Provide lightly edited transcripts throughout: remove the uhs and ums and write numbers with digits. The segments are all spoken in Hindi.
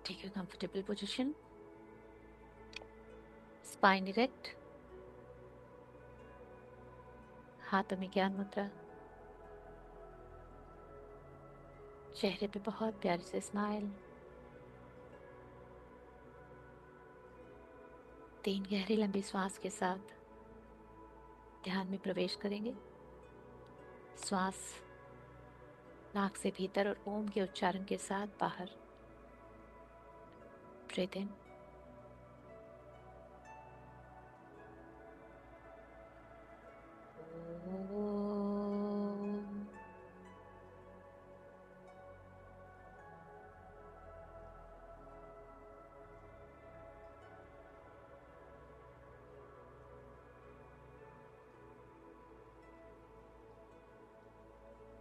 Take a comfortable position. Spine erect. हाथों में ज्ञान मुद्रा. चेहरे पे बहुत प्यारी से स्माइल. 3 गहरी लंबी सांस के साथ ध्यान में प्रवेश करेंगे. श्वास नाक से भीतर और ओम के उच्चारण के साथ बाहर. Breathe in.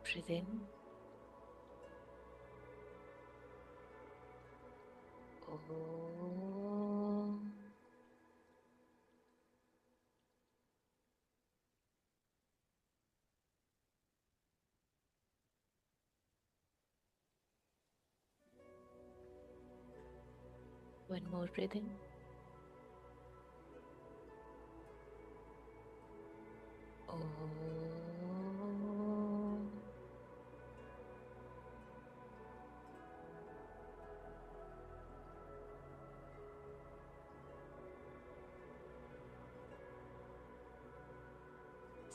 Breathe in. Om. One more breath in. Om.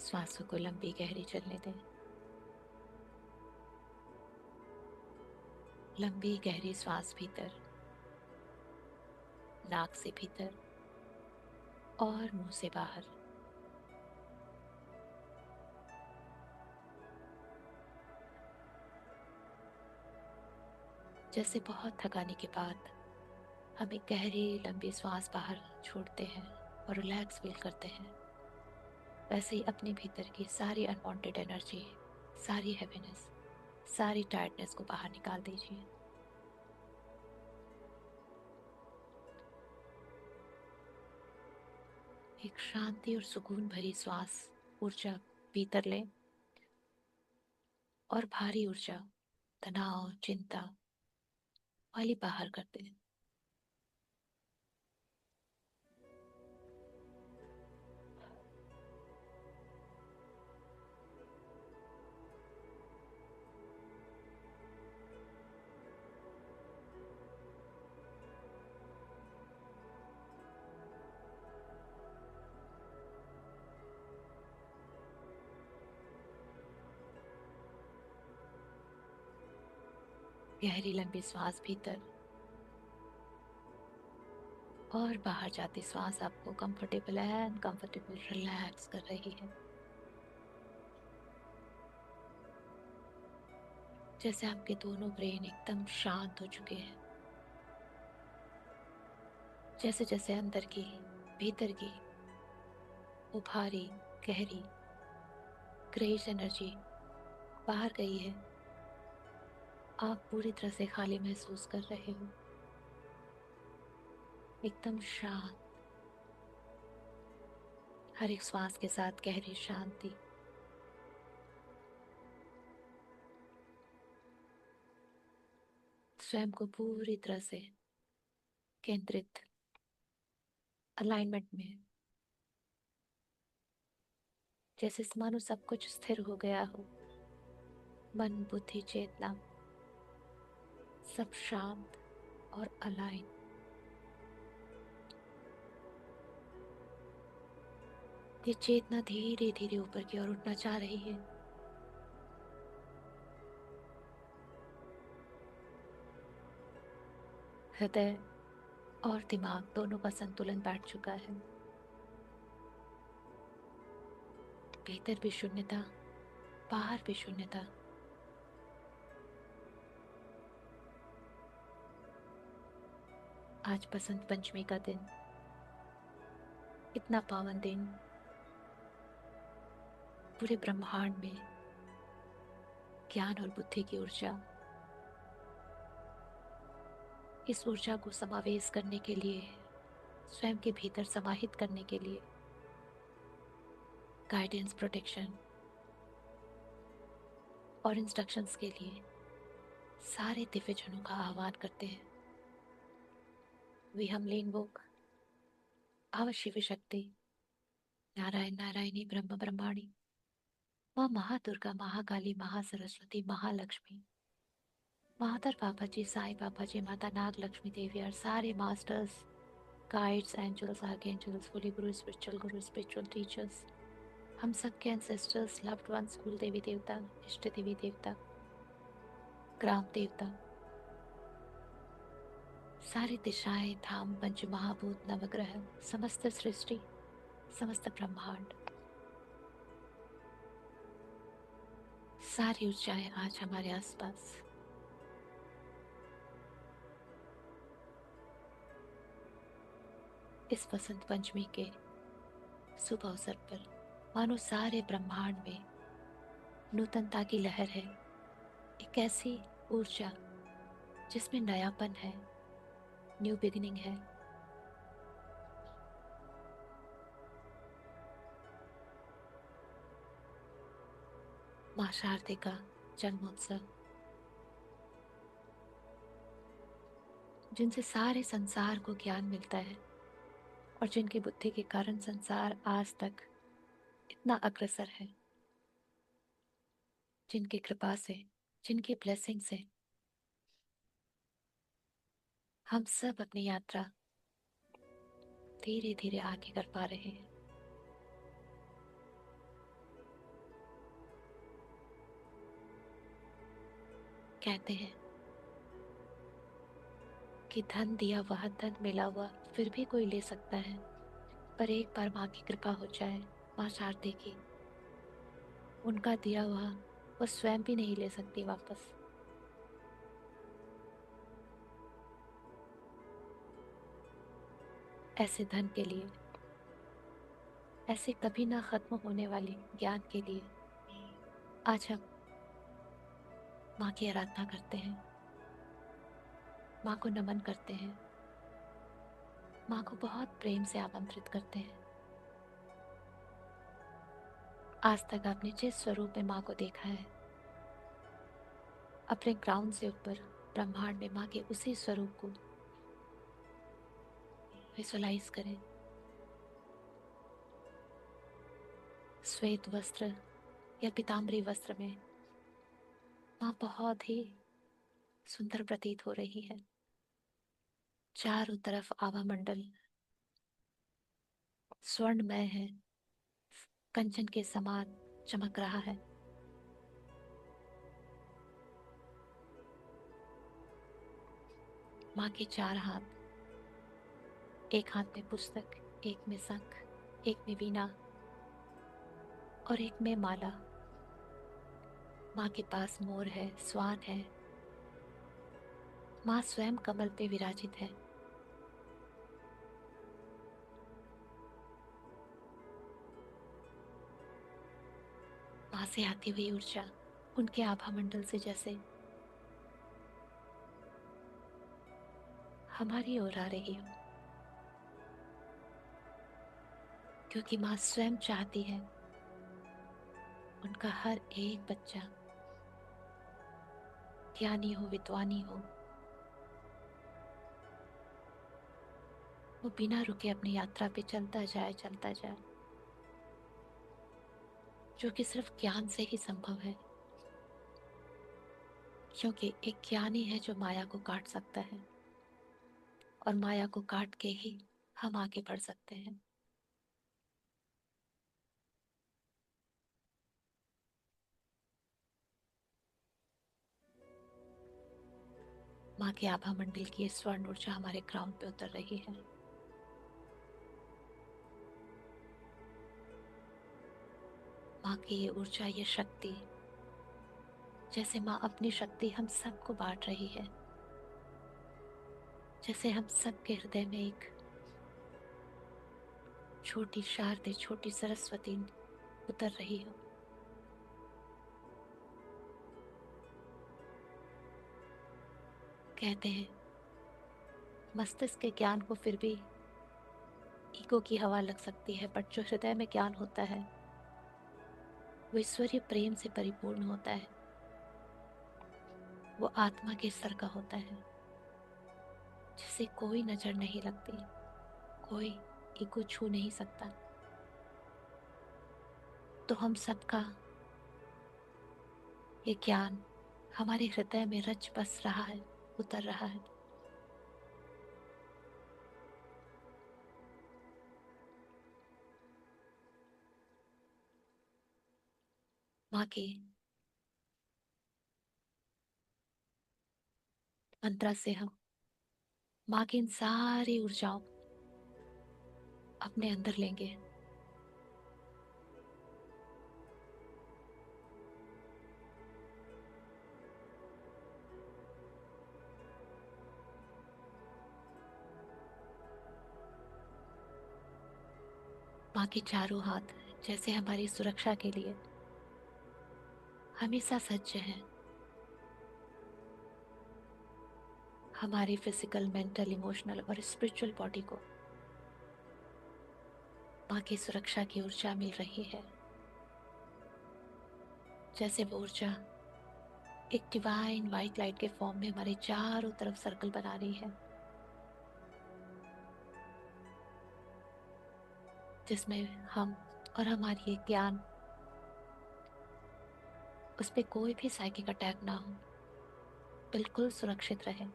श्वासों को लंबी गहरी चलने दें. लंबी गहरी श्वास भीतर, नाक से भीतर और मुंह से बाहर. जैसे बहुत थकाने के बाद हम एक गहरी लंबी श्वास बाहर छोड़ते हैं और रिलैक्स फील करते हैं, वैसे ही अपने भीतर की सारी अनवांटेड एनर्जी, सारी हैवीनेस, सारी टायर्डनेस को बाहर निकाल दीजिए. एक शांति और सुकून भरी श्वास ऊर्जा भीतर लें और भारी ऊर्जा, तनाव, चिंता वाली बाहर कर दें. गहरी लंबी श्वास भीतर और बाहर जाती श्वास आपको कंफर्टेबल एंड कंफर्टेबल रिलैक्स कर रही है. जैसे आपके दोनों ब्रेन एकदम शांत हो चुके हैं. जैसे जैसे अंदर की, भीतर की वो भारी, गहरी, ग्रेस एनर्जी बाहर गई है, आप पूरी तरह से खाली महसूस कर रहे हो. एकदम शांत. हर एक श्वास के साथ गहरी शांति. स्वयं को पूरी तरह से केंद्रित, अलाइनमेंट में, जैसे मानो सब कुछ स्थिर हो गया हो. मन, बुद्धि, चेतना सब शांत और अलाइन. ये चेतना धीरे धीरे ऊपर की ओर उठना चाह रही है. हृदय और दिमाग दोनों का संतुलन बैठ चुका है. भीतर भी शून्यता, बाहर भी शून्यता. आज बसंत पंचमी का दिन, इतना पावन दिन. पूरे ब्रह्मांड में ज्ञान और बुद्धि की ऊर्जा, इस ऊर्जा को समावेश करने के लिए, स्वयं के भीतर समाहित करने के लिए गाइडेंस, प्रोटेक्शन और इंस्ट्रक्शंस के लिए सारे दिव्यजनों का आह्वान करते हैं. we humbly invoke our Shiva Shakti, Narayan Narayani Brahma Brahmani, माँ महादुर्गा, महाकाली, महासरस्वती, महालक्ष्मी, मातर पापा जी, साईं बाबा जी, माता नाग लक्ष्मी देवी और सारे masters, guides, angels, archangels, holy guru, spiritual teachers, हम सबके एंसेस्टर्स, लव्ड वंस, कुल देवी देवता, इष्ट देवी देवता, ग्राम देवता, सारी दिशाएं, धाम, पंच महाभूत, नवग्रह, समस्त सृष्टि, समस्त ब्रह्मांड, सारी ऊंचाएं आज हमारे आसपास। इस वसंत पंचमी के शुभ अवसर पर मानो सारे ब्रह्मांड में नूतनता की लहर है, एक ऐसी ऊर्जा जिसमें नयापन है, न्यू बिगिनिंग है। माँ शारदे का जन्मोत्सव, जिनसे सारे संसार को ज्ञान मिलता है और जिनकी बुद्धि के कारण संसार आज तक इतना अग्रसर है, जिनकी कृपा से, जिनकी ब्लेसिंग से हम सब अपनी यात्रा धीरे धीरे आगे कर पा रहे हैं। कहते हैं कि धन दिया हुआ, धन मिला हुआ फिर भी कोई ले सकता है, पर एक बार माँ की कृपा हो जाए, माँ शारदे की, उनका दिया हुआ वो स्वयं भी नहीं ले सकती वापस। ऐसे धन के लिए, ऐसे कभी ना खत्म होने वाले ज्ञान के लिए आज हम माँ की आराधना करते हैं, माँ को नमन करते हैं, माँ को बहुत प्रेम से आमंत्रित करते हैं। आज तक आपने जिस स्वरूप में माँ को देखा है, अपने ग्राउंड से ऊपर ब्रह्मांड में माँ के उसी स्वरूप को विजुअलाइज करें। श्वेत वस्त्र या पीताम्बरी वस्त्र में माँ बहुत ही सुंदर प्रतीत हो रही है। चारों तरफ आभा मंडल स्वर्णमय है, कंचन के समान चमक रहा है। माँ के चार हाथ, एक हाथ में पुस्तक, एक में शंख, एक में वीणा और एक में माला। माँ के पास मोर है, स्वान है। माँ स्वयं कमल पे विराजित है। माँ से आती हुई ऊर्जा उनके आभा मंडल से जैसे हमारी ओर आ रही हो, क्योंकि माँ स्वयं चाहती है उनका हर एक बच्चा ज्ञानी हो, विद्वानी हो। वो बिना रुके अपनी यात्रा पे चलता जाए, चलता जाए, जो कि सिर्फ ज्ञान से ही संभव है, क्योंकि एक ज्ञानी है जो माया को काट सकता है और माया को काट के ही हम आगे बढ़ सकते हैं। माँ के आभा मंडल की ये स्वर्ण ऊर्जा हमारे ग्राउंड पे उतर रही है। माँ की ये ऊर्जा, ये शक्ति, जैसे माँ अपनी शक्ति हम सबको बांट रही है, जैसे हम सबके हृदय में एक छोटी शारदे, छोटी सरस्वती उतर रही हो। कहते हैं मस्तिष्क के ज्ञान को फिर भी ईगो की हवा लग सकती है, बट जो हृदय में ज्ञान होता है वो ईश्वरीय प्रेम से परिपूर्ण होता है, वो आत्मा के स्तर का होता है। जिसे कोई नजर नहीं लगती, कोई ईगो छू नहीं सकता। तो हम सबका ये ज्ञान हमारे हृदय में रच बस रहा है, उतर रहा है। माँ के मंत्र से हम माँ की इन सारी ऊर्जाओं अपने अंदर लेंगे। माँ के चारों हाथ जैसे हमारी सुरक्षा के लिए हमेशा सज्ज हैं। हमारी फिजिकल, मेंटल, इमोशनल और स्पिरिचुअल बॉडी को माँ की सुरक्षा की ऊर्जा मिल रही है। जैसे वो ऊर्जा एक डिवाइन वाइट लाइट के फॉर्म में हमारे चारों तरफ सर्कल बना रही है, जिसमें हम और हमारी ये ज्ञान, उस पर कोई भी साइकिक अटैक ना हो, बिल्कुल सुरक्षित रहे।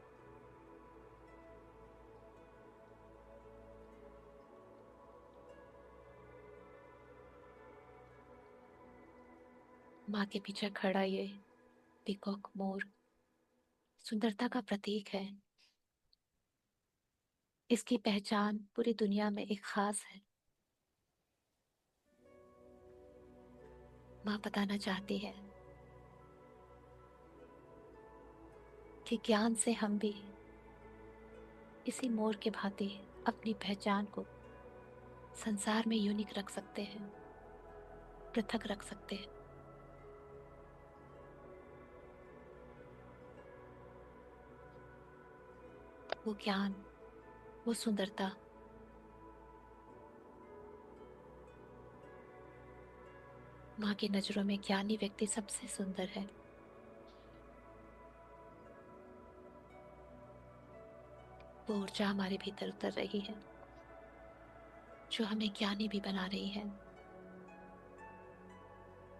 माँ के पीछे खड़ा ये पीकॉक मोर सुंदरता का प्रतीक है। इसकी पहचान पूरी दुनिया में एक खास है। माँ बताना चाहती है कि ज्ञान से हम भी इसी मोर के भांति अपनी पहचान को संसार में यूनिक रख सकते हैं, पृथक रख सकते हैं। वो ज्ञान, वो सुंदरता माँ की नजरों में ज्ञानी व्यक्ति सबसे सुंदर है। वो ऊर्जा हमारे भीतर उतर रही है, जो हमें ज्ञानी भी बना रही है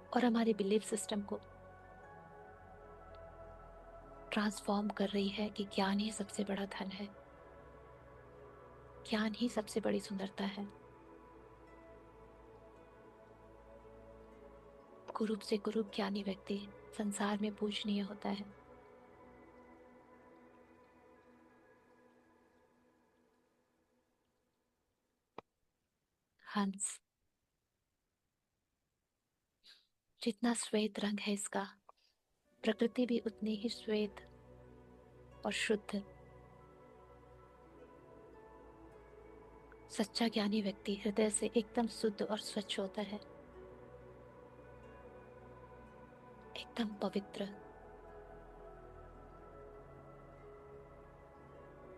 और हमारे बिलीफ सिस्टम को ट्रांसफॉर्म कर रही है कि ज्ञान ही सबसे बड़ा धन है, ज्ञान ही सबसे बड़ी सुंदरता है। कुरूप से कुरूप ज्ञानी व्यक्ति संसार में पूजनीय होता है। हंस, जितना श्वेत रंग है इसका, प्रकृति भी उतनी ही श्वेत और शुद्ध। सच्चा ज्ञानी व्यक्ति हृदय से एकदम शुद्ध और स्वच्छ होता है, एकदम पवित्र।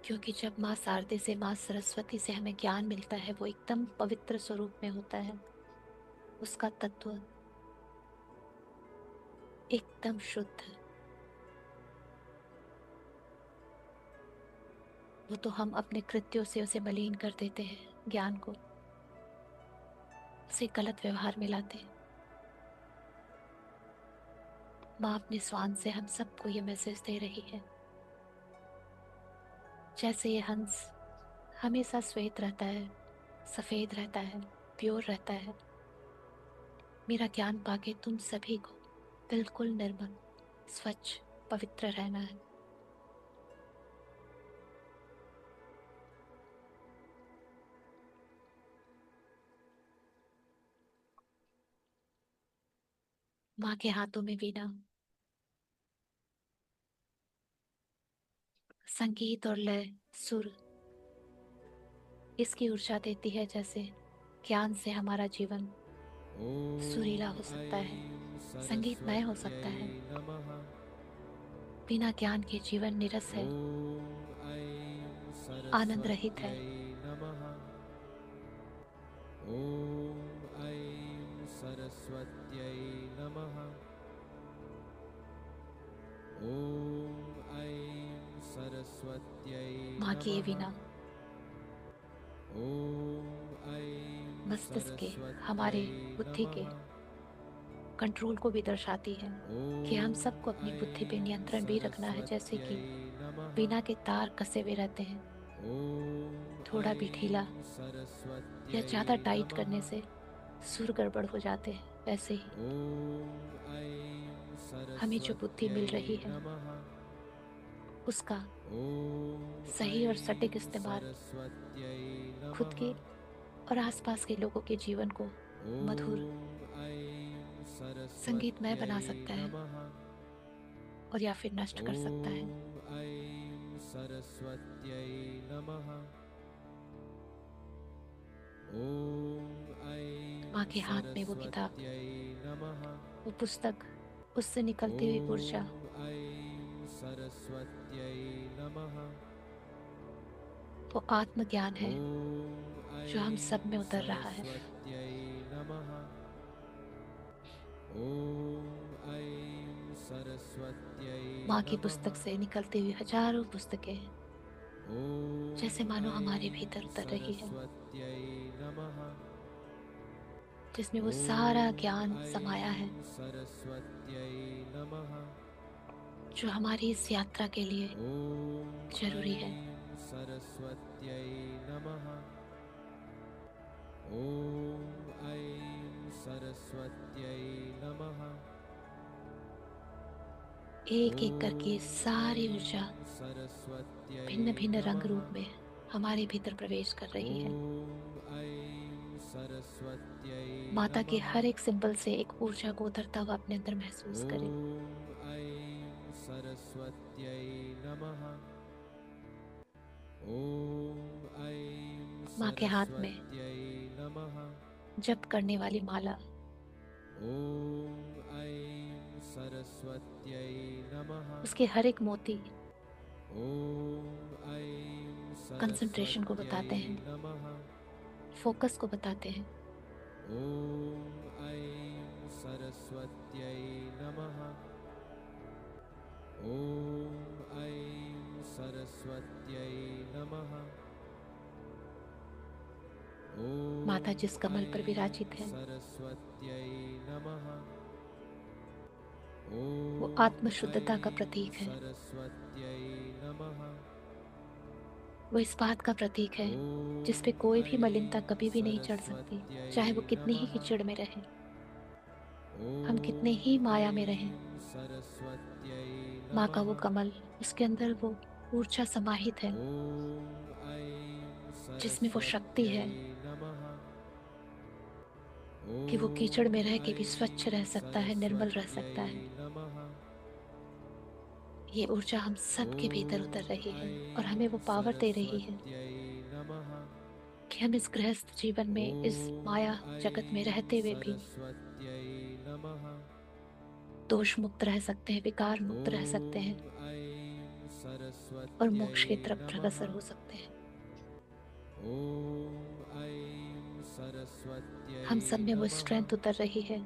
क्योंकि जब माँ शारदे से, माँ सरस्वती से हमें ज्ञान मिलता है, वो एकदम पवित्र स्वरूप में होता है। उसका तत्व एकदम शुद्ध। वो तो हम अपने कृत्यों से उसे मलिन कर देते हैं, ज्ञान को उसे गलत व्यवहार में लाते हैं। माँ अपने स्वान से हम सबको ये मैसेज दे रही है, जैसे ये हंस हमेशा श्वेत रहता है, सफेद रहता है, प्योर रहता है, मेरा ज्ञान पाके तुम सभी को बिल्कुल निर्मल, स्वच्छ, पवित्र रहना है। माँ के हाथों में वीणा संगीत और लय, सुर, इसकी ऊर्जा देती है। जैसे ज्ञान से हमारा जीवन सुरीला हो सकता है, संगीतमय हो सकता है। बिना ज्ञान के जीवन निरस है, आनंद रहित है। ॐ ऐं सरस्वत्यै नमः। ॐ ऐं सरस्वत्यै माँ की ये नमः। वीणा ॐ ऐं मस्तिष्क के, हमारे सरस्वत्यै बुद्धि नमः। के कंट्रोल को भी दर्शाती है कि हम सबको ॐ अपनी बुद्धि पे ऐं नियंत्रण भी रखना है, जैसे सरस्वत्यै कि नमः। वीणा के तार कसे हुए रहते हैं। ॐ थोड़ा भी ढीला ऐं या सरस्वत्यै ज्यादा टाइट नमः। करने से सुर गड़बड़ हो जाते हैं। वैसे ही ॐ ऐं हमें जो बुद्धि सरस्वत्यै मिल रही है नमः। उसका ॐ सही और सटीक ऐं इस्तेमाल सरस्वत्यै खुद नमः। के और आसपास के लोगों के जीवन को मधुर, ॐ ऐं संगीतमय सरस्वत्यै बना सकता है नमः। और या फिर नष्ट कर सकता है। ॐ ऐं सरस्वत्यै नमः। ॐ माँ ऐं के हाथ में वो किताब, सरस्वत्यै नमः। वो पुस्तक, उससे निकलती हुई ऊर्जा, ॐ ऐं सरस्वत्यै नमः। वो आत्मज्ञान है ॐ जो हम सब ऐं में उतर रहा है। सरस्वत्यै नमः। ॐ ऐं सरस्वत्यै माँ की नमः। पुस्तक से निकलती हुई हजारों पुस्तकें जैसे ॐ मानो हमारे भीतर ऐं उतर रही है, सरस्वत्यै नमः। जिसमें वो सारा ॐ ज्ञान समाया है ऐं सरस्वत्यै नमः। जो हमारी इस यात्रा के लिए ॐ जरूरी है। ऐं सरस्वत्यै नमः। ॐ ऐं सरस्वत्यै नमः। एक एक करके सारी ऊर्जा ॐ सरस्वत्यै भिन्न भिन्न रंग नमः। रूप में हमारे भीतर प्रवेश कर रही है। ॐ ऐं सरस्वत्यै माता के नमः। हर एक सिंबल से एक ऊर्जा को उतरता हुआ अपने अंदर महसूस करें। ॐ ऐं सरस्वत्यै नमः। ॐ ऐं माँ के हाथ में सरस्वत्यै नमः। जप करने वाली माला, ॐ ऐं सरस्वत्यै नमः। उसके हर एक मोती ॐ ऐं कंसंट्रेशन को सरस्वत्यै बताते हैं, नमः। फोकस को बताते हैं। ॐ ऐं सरस्वत्यै नमः। ॐ ऐं सरस्वत्यै नमः। माता ॐ जिस कमल पर विराजित ऐं है सरस्वत्यै नमः। वो ॐ आत्मशुद्धता का ऐं प्रतीक है। सरस्वत्यै नमः। वो इस बात का प्रतीक है जिस पे ॐ कोई भी मलिनता ऐं कभी भी नहीं चढ़ सकती, सरस्वत्यै चाहे वो कितनी ही नमः। कीचड़ में रहे, हम कितने ही ॐ माया में रहें। ऐं सरस्वत्यै माँ का नमः। वो कमल, उसके अंदर वो ऊर्जा समाहित है ॐ ऐं जिसमें वो शक्ति सरस्वत्यै है नमः। कि वो कीचड़ में रह ॐ के भी स्वच्छ ऐं रह सकता है, निर्मल रह सरस्वत्यै सकता है। नमः। ये ऊर्जा हम सब के भीतर उतर ॐ रही है और हमें वो ऐं पावर दे रही है सरस्वत्यै नमः। कि हम इस गृहस्थ जीवन में, इस माया ॐ जगत में ऐं रहते हुए भी सरस्वत्यै नमः। दोष मुक्त रह सकते हैं, विकार मुक्त रह सकते हैं ॐ ऐं और सरस्वत्यै मोक्ष की तरफ नमः। अग्रसर हो सकते हैं। ॐ ऐं सरस्वत्यै हम सब में वो नमः। स्ट्रेंथ उतर रही है,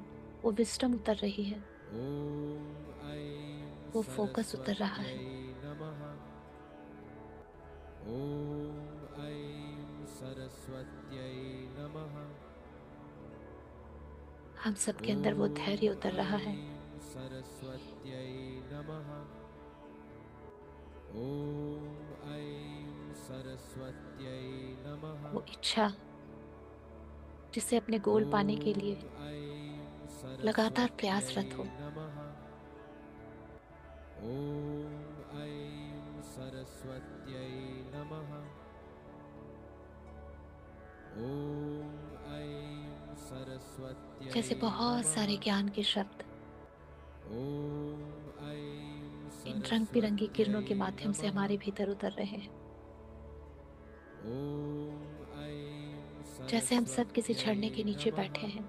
वो विस्डम उतर रही है, ॐ ऐं वो फोकस उतर रहा सरस्वत्यै है। नमः। ॐ ऐं सरस्वत्यै नमः। हम सब के अंदर वो धैर्य ॐ उतर रहा है, ऐं सरस्वत्यै नमः। ॐ ऐं सरस्वत्यै नमः। वो इच्छा जिसे अपने गोल पाने के लिए ॐ ऐं लगातार सरस्वत्यै प्रयासरत हो। नमः। ॐ ऐं सरस्वत्यै नमः। ॐ ऐं सरस्वत्यै जैसे बहुत नमः। सारे ज्ञान के शब्द ॐ ऐं इन रंग बिरंगी सरस्वत्यै किरणों के माध्यम से नमः। हमारे भीतर उतर रहे हैं। ॐ ऐं जैसे हम सब किसी सरस्वत्यै झरने के नीचे नमः। बैठे हैं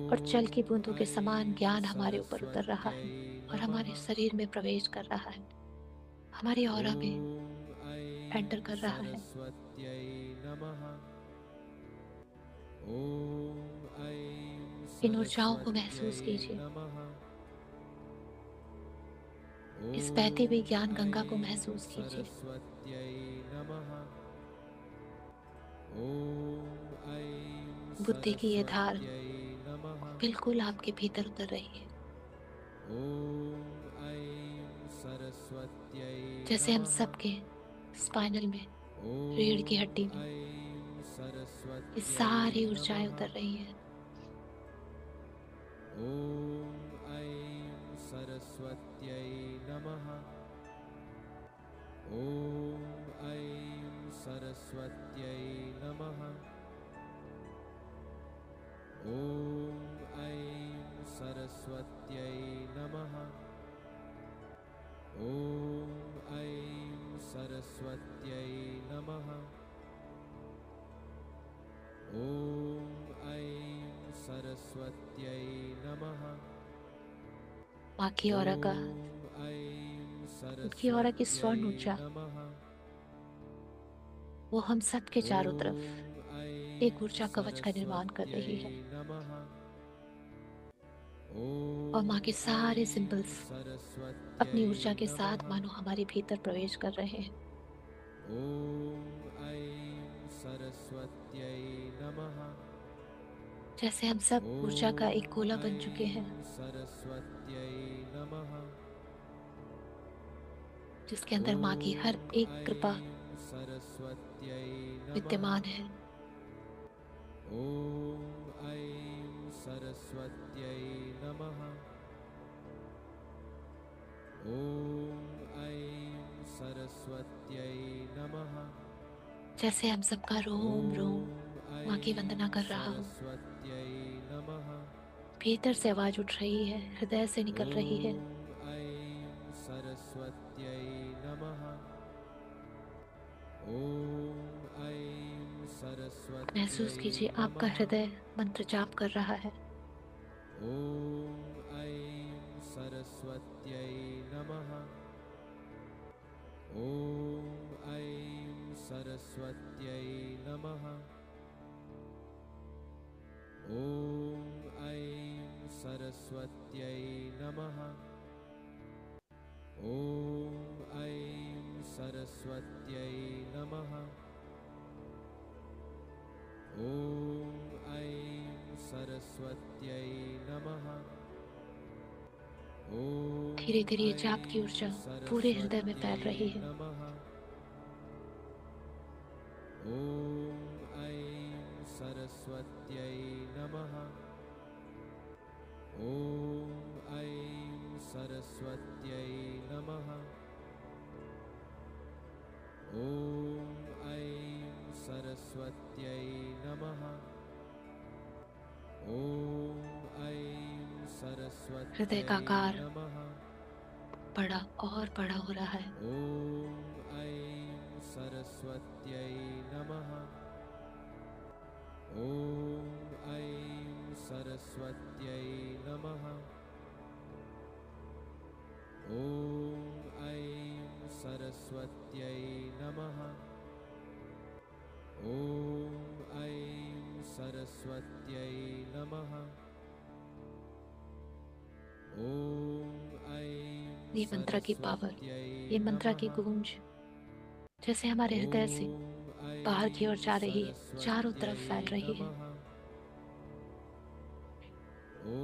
और जल की ॐ बूंदों के समान ऐं ज्ञान हमारे ऊपर उतर रहा सरस्वत्यै है और नमः। हमारे शरीर में प्रवेश कर रहा है, हमारी ऑरा में ॐ एंटर ऐं कर रहा है। सरस्वत्यै नमः। ॐ ऐं इन ऊर्जाओं को सरस्वत्यै महसूस कीजिए। नमः। इस इस बहती हुई ज्ञान गंगा को महसूस कीजिए। सरस्वत्यै नमः। ॐ ऐं बुद्धि की ये धार सरस्वत्यै नमः। बिल्कुल आपके भीतर उतर रही है, ॐ ऐं सरस्वत्यै जैसे हम नमः। सबके स्पाइनल में, रीढ़ की ॐ हड्डी में ऐं ये सरस्वत्यै सारी ऊर्जाएं नमः। उतर रही हैं। ॐ ऐं सरस्वत्यै नमः। ॐ ऐं सरस्वत्यै नमः। ॐ ऐं सरस्वत्यै नमः। ॐ ऐं सरस्वत्यै नमः। ॐ ऐं सरस्वत्यै नमः। माँ की ऑरा का, ॐ ऐं उनकी ऑरा की सरस्वत्यै स्वर्ण ऊर्जा नमः। वो हम सब के चारों तरफ ॐ एक ऐं ऊर्जा कवच का निर्माण कर सरस्वत्यै रही है। नमः। और माँ के ॐ सारे ऐं सिंबल्स सरस्वत्यै अपनी ऊर्जा के साथ नमः। मानो हमारे भीतर प्रवेश कर रहे हैं। ॐ ऐं सरस्वत्यै नमः। जैसे हम सब ऊर्जा का एक गोला ॐ बन चुके हैं, ऐं सरस्वत्यै नमः। जिसके अंदर माँ की हर ॐ एक कृपा ऐं सरस्वत्यै नमः। विद्यमान है। ॐ ऐं सरस्वत्यै नमः। ॐ ऐं सरस्वत्यै नमः। जैसे हम सबका रोम रोम ॐ माँ की ऐं वंदना कर रहा हो। सरस्वत्यै नमः। भीतर से आवाज उठ रही है, हृदय से निकल रही है। ॐ ऐं सरस्वत्यै नमः। ॐ ऐं महसूस सरस्वत्यै कीजिए आपका नमः। हृदय मंत्र जाप कर रहा है। ॐ ऐं सरस्वत्यै नमः। ॐ ऐं सरस्वत्यै नमः। ॐ ऐं सरस्वत्यै नमः। ॐ ऐं सरस्वत्यै नमः। ॐ ऐं सरस्वत्यै नमः। धीरे धीरे ॐ ये जाप की ऐं ऊर्जा पूरे हृदय में सरस्वत्यै फैल रही है। नमः। ॐ ऐं सरस्वत्यै नमः। ॐ ऐं सरस्वत्यै नमः। ॐ ऐं सरस्वत्यै नमः। ॐ ऐं हृदय सरस्वत्यै का आकार नमः। बड़ा और बड़ा हो रहा है। ॐ ऐं सरस्वत्यै नमः। ॐ ऐं सरस्वत्यै नमः। ॐ ऐं सरस्वत्यै नमः। ॐ ऐं सरस्वत्यै नमः। ॐ ऐं ये मंत्र की पावर, सरस्वत्यै ये मंत्र की नमः। गूंज जैसे हमारे हृदय से ॐ बाहर की ओर ऐं जा रही है, चारों सरस्वत्यै तरफ फैल रही है। नमः। ॐ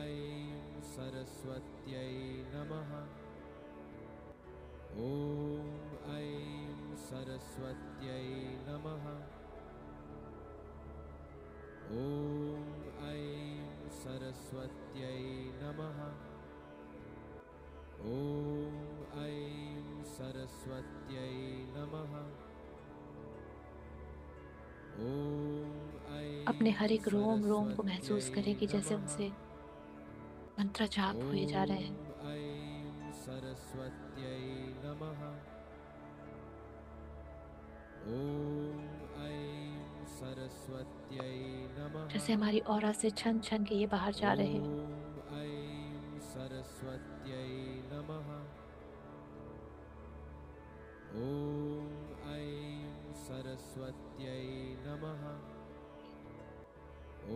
ऐं सरस्वत्यै नमः। ॐ ऐं सरस्वत्यै नमः। ॐ ऐं सरस्वत्यै नमः। ॐ ऐं सरस्वत्यै नमः। ॐ अपने ऐं हर एक रोम रोम को सरस्वत्यै महसूस करें कि जैसे नमः। उनसे मंत्र जाप हुए जा रहे हैं। ॐ ऐं सरस्वत्यै नमः। ॐ ऐं सरस्वत्यै नमः। जैसे हमारी ऑरा से छन छन के ये बाहर जा रहे हैं। ॐ ऐं सरस्वत्यै नमः। ॐ ऐं सरस्वत्यै नमः। ॐ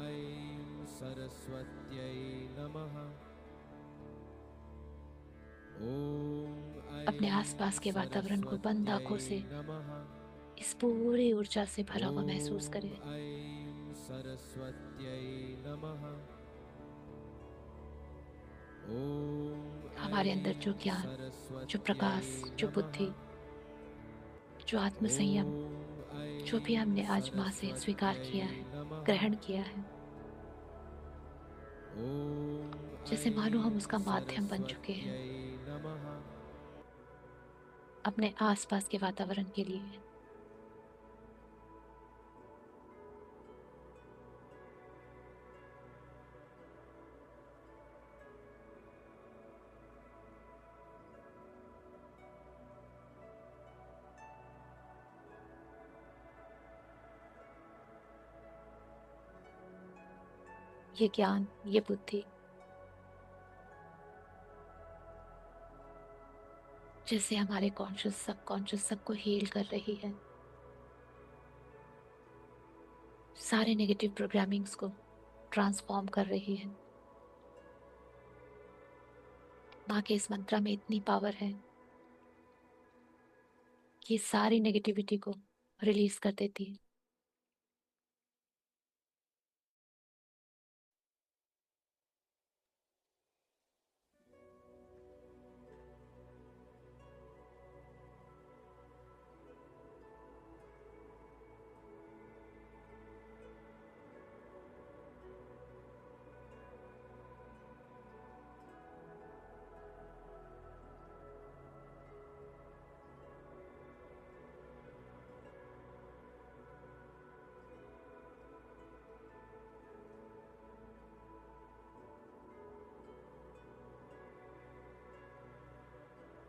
ऐं सरस्वत्यै नमः। ॐ अपने ऐं आसपास के वातावरण को बंद सरस्वत्यै आंखों से नमः। इस पूरी ऊर्जा से भरा हुआ महसूस ॐ करें। ऐं सरस्वत्यै नमः। ॐ हमारे अंदर जो ऐं ज्ञान, जो सरस्वत्यै प्रकाश, जो नमः। बुद्धि, जो आत्मसंयम, ॐ जो भी ऐं हमने आज माँ से स्वीकार सरस्वत्यै किया है, नमः। ग्रहण किया है, ॐ जैसे मानो हम ऐं उसका माध्यम बन चुके हैं सरस्वत्यै नमः। अपने आसपास के वातावरण के लिए। ये ज्ञान, ये बुद्धि जैसे हमारे कॉन्शियस सबकॉन्शियस सबको हील कर रही है, सारे नेगेटिव प्रोग्रामिंग्स को ट्रांसफॉर्म कर रही है। माँ के इस मंत्र में इतनी पावर है कि सारी नेगेटिविटी को रिलीज कर देती है।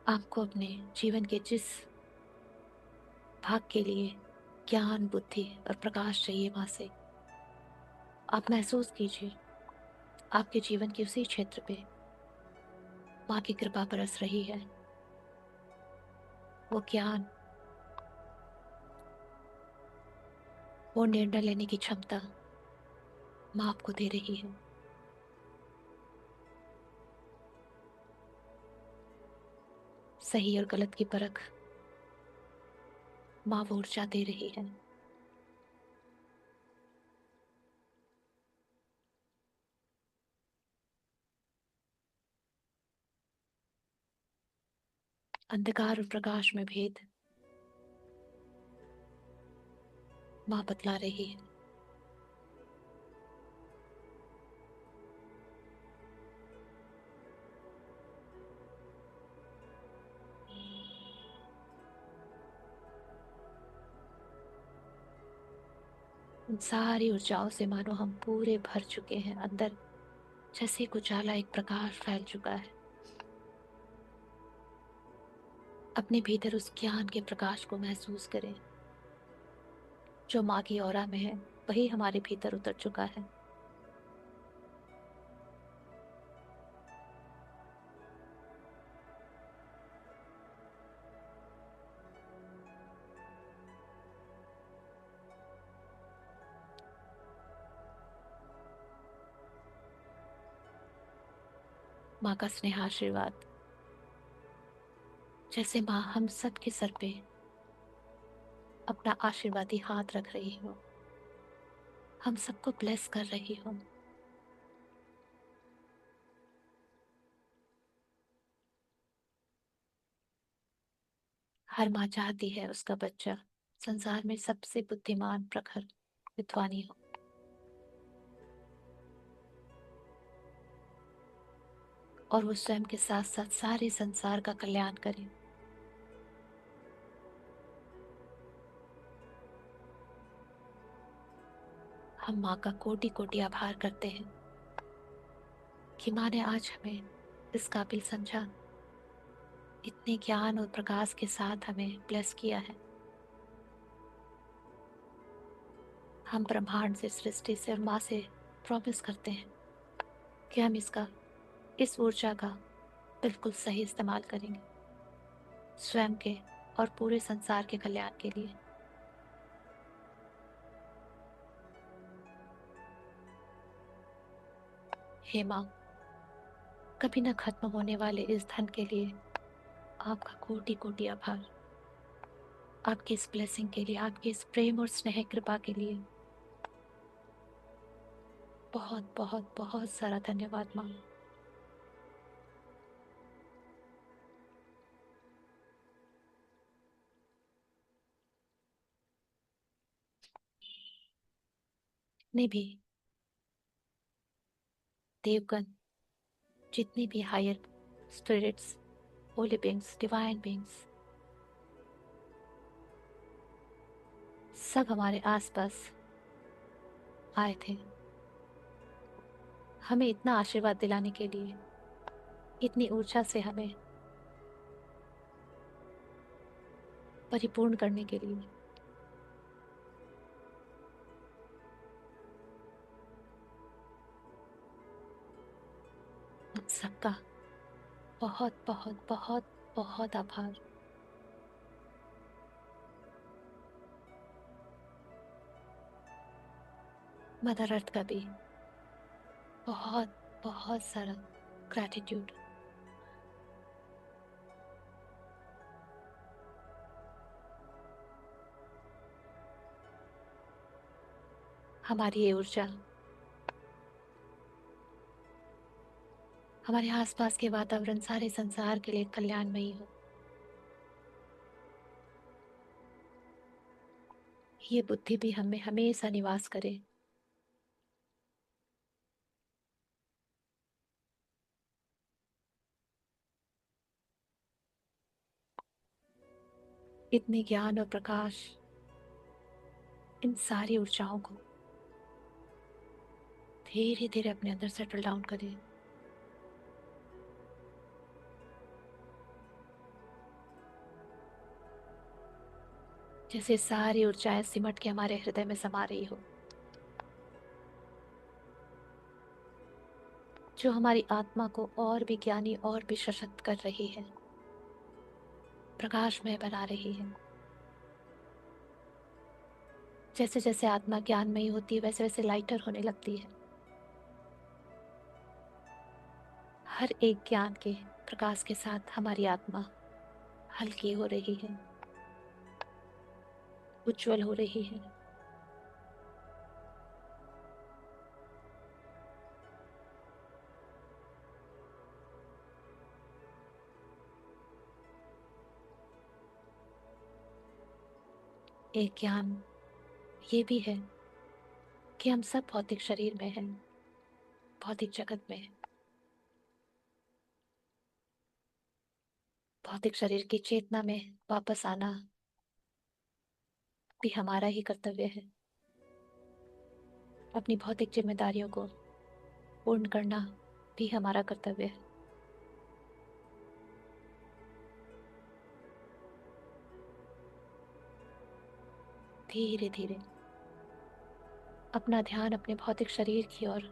आपको अपने जीवन के जिस भाग के लिए ज्ञान, बुद्धि और प्रकाश चाहिए माँ से, आप महसूस कीजिए आपके जीवन के उसी क्षेत्र पे माँ की कृपा बरस रही है। वो ज्ञान, वो निर्णय लेने की क्षमता माँ आपको दे रही है। सही और गलत की परख माँ वो ऊर्जा दे रही है। अंधकार और प्रकाश में भेद माँ बतला रही है। उन सारी ऊर्जाओं से मानो हम पूरे भर चुके हैं। अंदर जैसे एक उजाला, एक प्रकाश फैल चुका है। अपने भीतर उस ज्ञान के प्रकाश को महसूस करें। जो माँ की ऑरा में है वही हमारे भीतर उतर चुका है। माँ का स्नेह आशीर्वाद जैसे माँ हम सब के सर पे अपना आशीर्वादी हाथ रख रही हो, हम सबको ब्लेस कर रही हो। हर माँ चाहती है उसका बच्चा संसार में सबसे बुद्धिमान, प्रखर, विद्वानी हो। और वो स्वयं के साथ साथ सारे संसार का कल्याण करे। हम माँ का कोटि कोटि आभार करते हैं कि माँ ने आज हमें इस काबिल समझा, इतने ज्ञान और प्रकाश के साथ हमें ब्लेस किया है। हम ब्रह्मांड से, सृष्टि से और माँ से प्रॉमिस करते हैं कि हम इस ऊर्जा का बिल्कुल सही इस्तेमाल करेंगे स्वयं के और पूरे संसार के कल्याण के लिए। हे माँ, कभी न खत्म होने वाले इस धन के लिए आपका कोटि कोटि आभार। आपकी इस ब्लेसिंग के लिए, आपकी इस प्रेम और स्नेह कृपा के लिए बहुत बहुत बहुत सारा धन्यवाद माँ। ने भी देवगण, जितनी भी higher spirits, holy beings, divine beings, सब हमारे आसपास आए थे हमें इतना आशीर्वाद दिलाने के लिए, इतनी ऊर्जा से हमें परिपूर्ण करने के लिए। उन सबका बहुत बहुत बहुत बहुत आभार। मदर अर्थ का भी बहुत बहुत सारा ग्रैटिट्यूड। हमारी ये ऊर्जा हमारे आसपास के वातावरण सारे संसार के लिए कल्याणमयी हो। ये बुद्धि भी हमें हमेशा निवास करे। इतने ज्ञान और प्रकाश, इन सारी ऊर्जाओं को धीरे धीरे अपने अंदर सेटल डाउन करें। जैसे सारी ऊर्जाएं सिमट के हमारे हृदय में समा रही हो, जो हमारी आत्मा को और भी ज्ञानी और भी सशक्त कर रही है, प्रकाशमय बना रही है। जैसे जैसे आत्मा ज्ञानमयी होती है, वैसे वैसे लाइटर होने लगती है। हर एक ज्ञान के प्रकाश के साथ हमारी आत्मा हल्की हो रही है, उज्जवल हो रही है। एक ज्ञान ये भी है कि हम सब भौतिक शरीर में हैं, भौतिक जगत में हैं। भौतिक शरीर की चेतना में वापस आना भी हमारा ही कर्तव्य है। अपनी भौतिक जिम्मेदारियों को पूर्ण करना भी हमारा कर्तव्य है। धीरे धीरे अपना ध्यान अपने भौतिक शरीर की ओर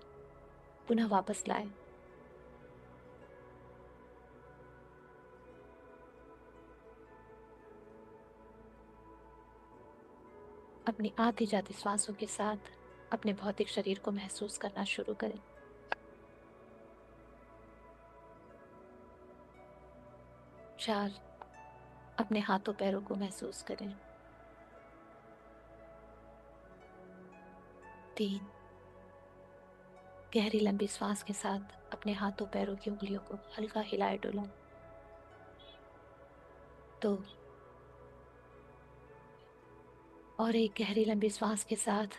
पुनः वापस लाए। अपनी आती जाती श्वासों के साथ अपने भौतिक शरीर को महसूस करना शुरू करें। 4, अपने हाथों पैरों को महसूस करें। 3, गहरी लंबी सांस के साथ अपने हाथों पैरों की उंगलियों को हल्का हिलाए डुलाएं। 2, और एक गहरी लंबी सांस के साथ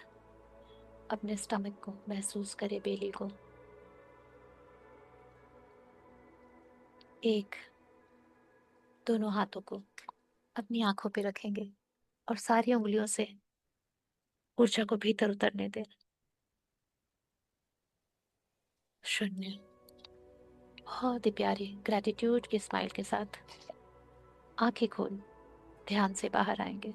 अपने स्टमक को महसूस करें, बेली को। 1, दोनों हाथों को अपनी आंखों पे रखेंगे और सारी उंगलियों से ऊर्जा को भीतर उतरने दें। 0, बहुत ही प्यारी ग्रैटिट्यूड की स्माइल के साथ आंखें खोल ध्यान से बाहर आएंगे।